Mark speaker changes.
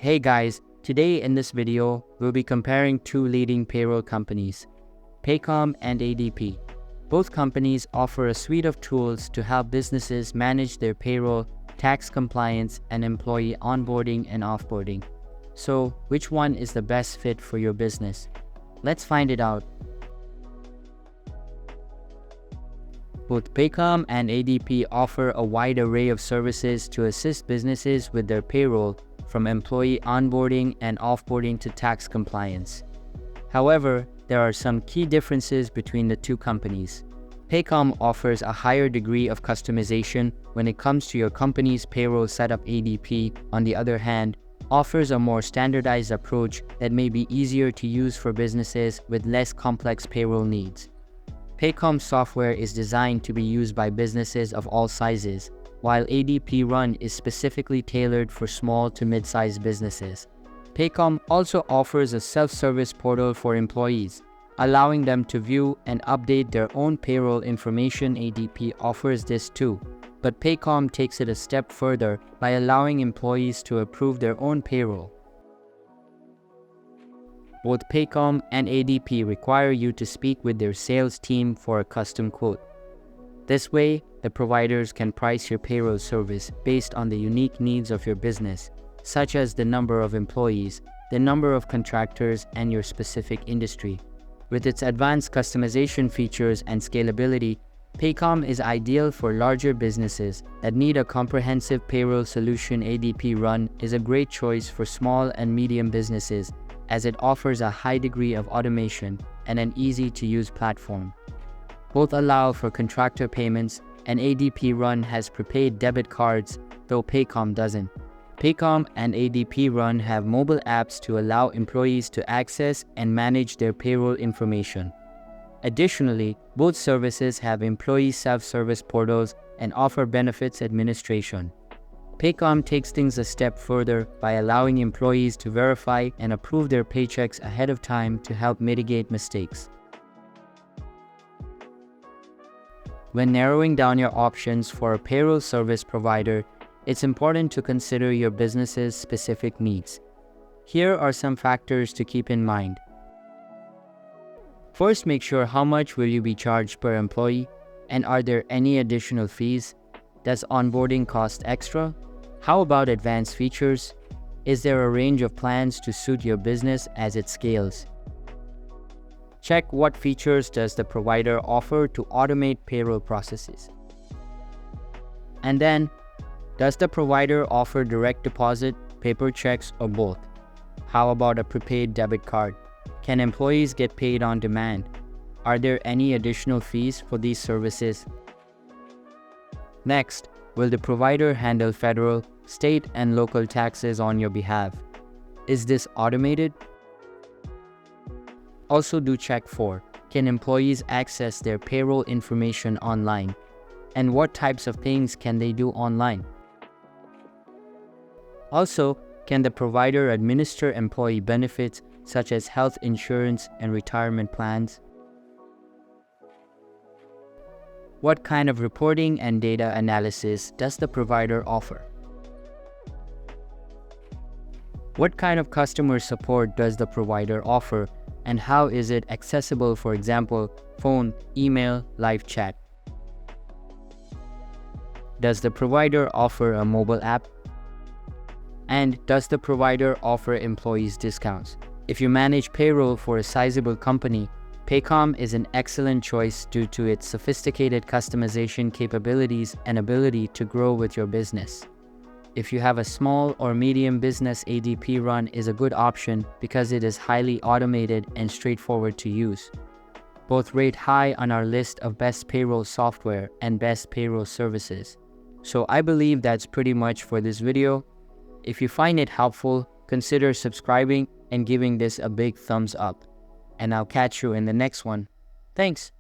Speaker 1: Hey guys, today in this video, we'll be comparing two leading payroll companies, Paycom and ADP. Both companies offer a suite of tools to help businesses manage their payroll, tax compliance, and employee onboarding and offboarding. So, which one is the best fit for your business? Let's find it out. Both Paycom and ADP offer a wide array of services to assist businesses with their payroll, from employee onboarding and offboarding to tax compliance. However, there are some key differences between the two companies. Paycom offers a higher degree of customization when it comes to your company's payroll setup. ADP, on the other hand, offers a more standardized approach that may be easier to use for businesses with less complex payroll needs. Paycom software is designed to be used by businesses of all sizes, while ADP Run is specifically tailored for small to mid-sized businesses. Paycom also offers a self-service portal for employees, allowing them to view and update their own payroll information. ADP offers this too, but Paycom takes it a step further by allowing employees to approve their own payroll. Both Paycom and ADP require you to speak with their sales team for a custom quote. This way, the providers can price your payroll service based on the unique needs of your business, such as the number of employees, the number of contractors, and your specific industry. With its advanced customization features and scalability, Paycom is ideal for larger businesses that need a comprehensive payroll solution. ADP Run is a great choice for small and medium businesses, as it offers a high degree of automation and an easy-to-use platform. Both allow for contractor payments, and ADP Run has prepaid debit cards, though Paycom doesn't. Paycom and ADP Run have mobile apps to allow employees to access and manage their payroll information. Additionally, both services have employee self-service portals and offer benefits administration. Paycom takes things a step further by allowing employees to verify and approve their paychecks ahead of time to help mitigate mistakes. When narrowing down your options for a payroll service provider, it's important to consider your business's specific needs. Here are some factors to keep in mind. First, make sure how much will you be charged per employee, and are there any additional fees? Does onboarding cost extra? How about advanced features? Is there a range of plans to suit your business as it scales? Check what features does the provider offer to automate payroll processes. And then, does the provider offer direct deposit, paper checks, or both? How about a prepaid debit card? Can employees get paid on demand? Are there any additional fees for these services? Next, will the provider handle federal, state, and local taxes on your behalf? Is this automated? Also do check for, can employees access their payroll information online? And what types of things can they do online? Also, can the provider administer employee benefits such as health insurance and retirement plans? What kind of reporting and data analysis does the provider offer? What kind of customer support does the provider offer, and how is it accessible, for example, phone, email, live chat? Does the provider offer a mobile app? And does the provider offer employees discounts? If you manage payroll for a sizable company, Paycom is an excellent choice due to its sophisticated customization capabilities and ability to grow with your business. If you have a small or medium business, ADP Run is a good option because it is highly automated and straightforward to use. Both rate high on our list of best payroll software and best payroll services. So I believe that's pretty much for this video. If you find it helpful, consider subscribing and giving this a big thumbs up. And I'll catch you in the next one. Thanks.